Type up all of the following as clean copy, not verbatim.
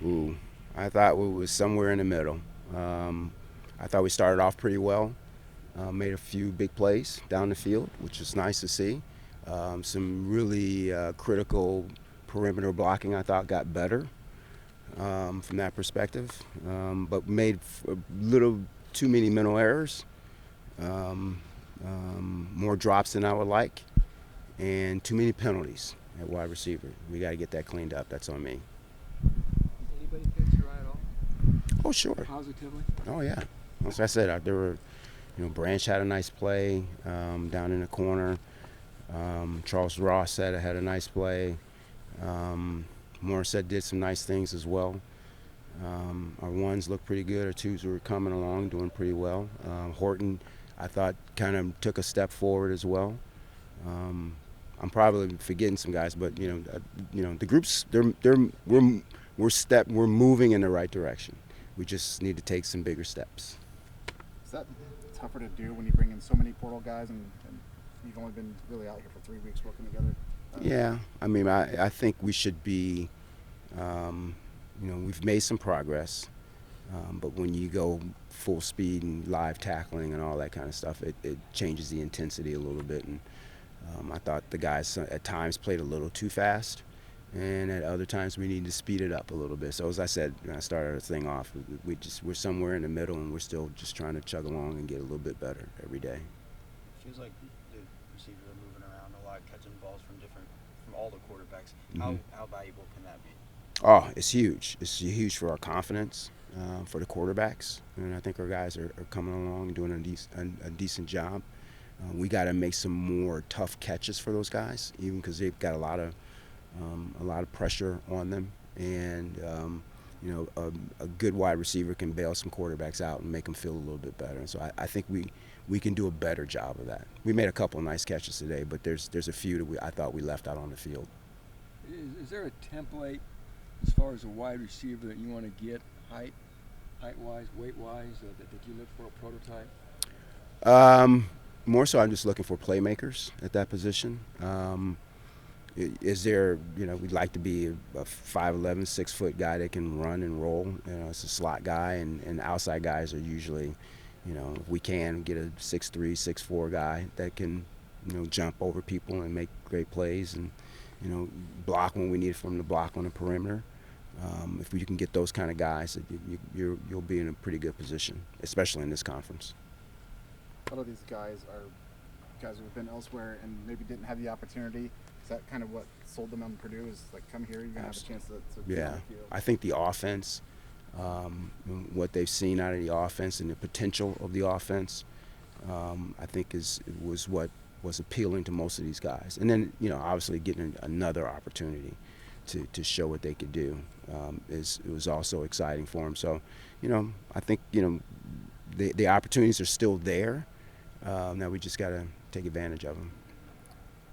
Ooh, I thought we was somewhere in the middle. I thought we started off pretty well. Made a few big plays down the field, which was nice to see. Some really critical perimeter blocking I thought got better from that perspective, but made a little too many mental errors, um, more drops than I would like, and too many penalties at wide receiver. We got to get that cleaned up. That's on me. Did anybody catch your eye at all? Oh, sure. Positively? Oh, yeah. As I said, there were, Branch had a nice play down in the corner. Charles Ross had a nice play. Morissette did some nice things as well. Our ones looked pretty good. Our twos were coming along, doing pretty well. Horton, I thought, kind of took a step forward as well. Um, I'm probably forgetting some guys, but the groups we're moving in the right direction. We just need to take some bigger steps. Is that tougher to do when you bring in so many portal guys and you've only been really out here for 3 weeks working together? Yeah, I mean, I think we should be. We've made some progress, but when you go full speed and live tackling and all that kind of stuff, it changes the intensity a little bit. And I thought the guys at times played a little too fast, and at other times we need to speed it up a little bit. So as I said when I started the thing off, we're somewhere in the middle, and we're still just trying to chug along and get a little bit better every day. Feels like the receivers are moving around a lot, catching balls from all the quarterbacks. Mm-hmm. How valuable can that be? Oh, it's huge. It's huge for our confidence, for the quarterbacks, and I think our guys are coming along and doing a decent job. We got to make some more tough catches for those guys, even because they've got a lot of pressure on them, and a good wide receiver can bail some quarterbacks out and make them feel a little bit better. And so I think we can do a better job of that. We made a couple of nice catches today, but there's a few that I thought we left out on the field. Is there a template as far as a wide receiver that you want to get height-wise, weight-wise, that you look for a prototype? More so, I'm just looking for playmakers at that position. Is there, we'd like to be a 5'11", 6-foot guy that can run and roll. It's a slot guy, and outside guys are usually, if we can get a 6'3", 6'4" guy that can, jump over people and make great plays and, block when we need for him to block on the perimeter. If we can get those kind of guys, you'll be in a pretty good position, especially in this conference. A lot of these guys are guys who have been elsewhere and maybe didn't have the opportunity. Is that kind of what sold them on Purdue? Is like, come here, you're gonna have a chance to be on the field. I think the offense, what they've seen out of the offense and the potential of the offense, I think was what was appealing to most of these guys. And then obviously getting another opportunity to show what they could do it was also exciting for them. So I think the opportunities are still there. Now we just got to take advantage of them.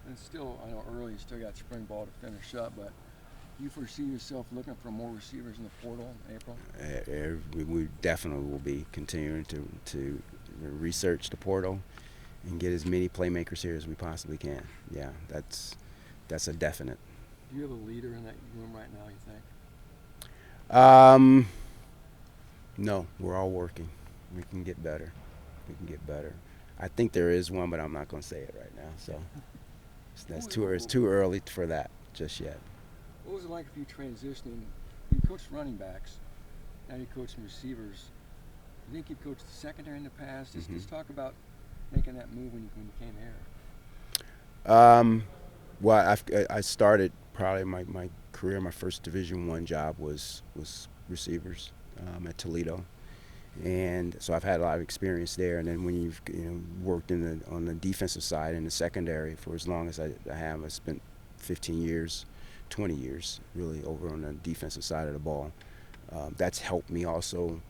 And still, I know early, you still got spring ball to finish up, but do you foresee yourself looking for more receivers in the portal in April? We definitely will be continuing to research the portal and get as many playmakers here as we possibly can. Yeah, that's a definite. Do you have a leader in that room right now, you think? No, we're all working. We can get better. I think there is one, but I'm not going to say it right now. So it's too early for that just yet. What was it like for you transitioning? You coached running backs, now you coach some receivers. You think you coached the secondary in the past? Just talk about making that move when you came here. Well, I started probably my career. My first Division I job was receivers at Toledo. And so I've had a lot of experience there. And then when you've worked on the defensive side in the secondary for as long as I have, I spent 15 years, 20 years really over on the defensive side of the ball. That's helped me also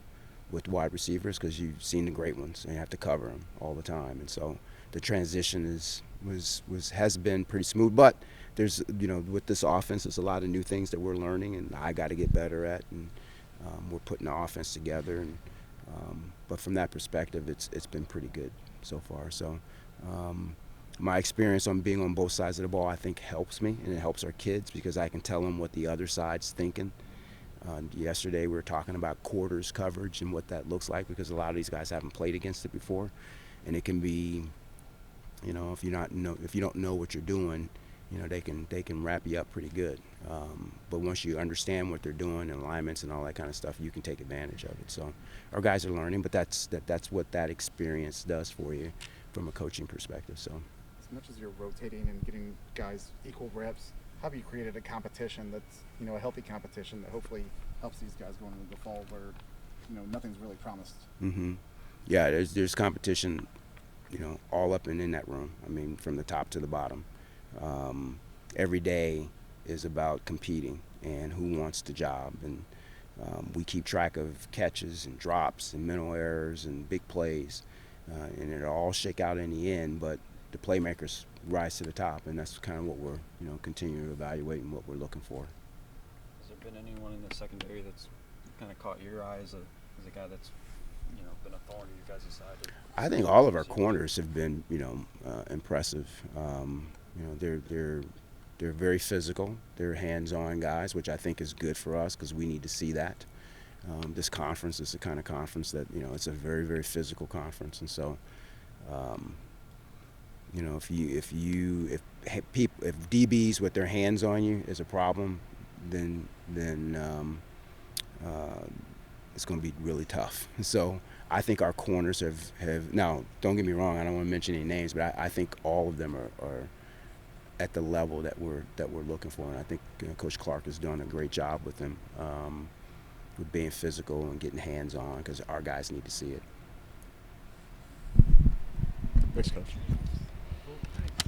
with wide receivers because you've seen the great ones and you have to cover them all the time. And so the transition has been pretty smooth. But there's with this offense, there's a lot of new things that we're learning and I got to get better at. And we're putting the offense together and. But from that perspective, it's been pretty good so far. So my experience on being on both sides of the ball, I think, helps me, and it helps our kids because I can tell them what the other side's thinking. Yesterday we were talking about quarters coverage and what that looks like, because a lot of these guys haven't played against it before, and it can be, if you don't know what you're doing, they can wrap you up pretty good. But once you understand what they're doing and alignments and all that kind of stuff, you can take advantage of it. So our guys are learning, but that's what that experience does for you from a coaching perspective. So As much as you're rotating and getting guys equal reps, how have you created a competition that's, a healthy competition that hopefully helps these guys going into the fall where, nothing's really promised? yeah, there's competition, all up and in that room. I mean, from the top to the bottom. Every day is about competing and who wants the job, and we keep track of catches and drops and mental errors and big plays, and it'll all shake out in the end, but the playmakers rise to the top, and that's kind of what we're continuing to evaluate and what we're looking for. Has there been anyone in the secondary that's kind of caught your eye as a guy that's been a thorn to your guys' side? I think all of our corners have been impressive. They're very physical. They're hands-on guys, which I think is good for us because we need to see that. This conference is the kind of conference that it's a very, very physical conference, and so if DBs with their hands on you is a problem, then it's going to be really tough. So I think our corners have now. Don't get me wrong. I don't want to mention any names, but I think all of them are at the level that we're looking for, and I think Coach Clark has done a great job with them, with being physical and getting hands on, because our guys need to see it. Thanks, Coach.